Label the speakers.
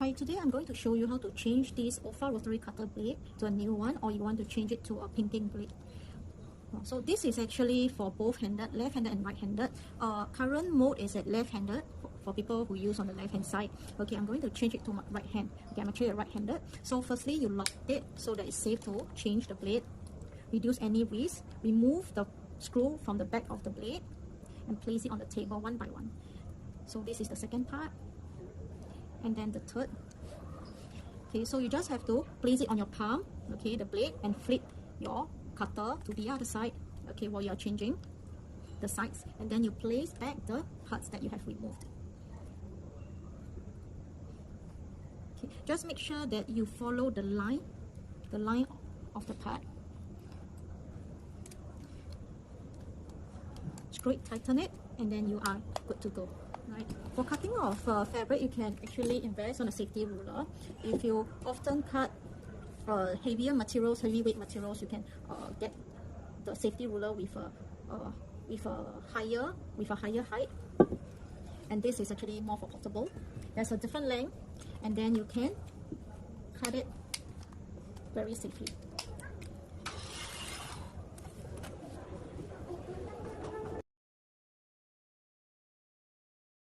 Speaker 1: Hi, today I'm going to show you how to change this Olfa rotary cutter blade to a new one, or you want to change it to a painting blade. So this is actually for both handed, left-handed and right-handed. Current mode is at left-handed for people who use on the left-hand side. Okay, I'm going to change it to my right hand. Okay, I'm actually a right-handed. So firstly, you lock it so that it's safe to change the blade. Reduce any risk. Remove the screw from the back of the blade and place it on the table one by one. So this is the second part. And then the third. Okay, so you just have to place it on your palm, okay, the blade, and flip your cutter to the other side, okay, while you're changing the sides, and then you place back the parts that you have removed. Okay, just make sure that you follow the line of the part. Screw it, tighten it, and then you are good to go. Right. For cutting off fabric, you can actually invest on a safety ruler. If you often cut heavier materials, heavyweight materials, you can get the safety ruler with a higher height. And this is actually more for portable. There's a different length, and then you can cut it very safely.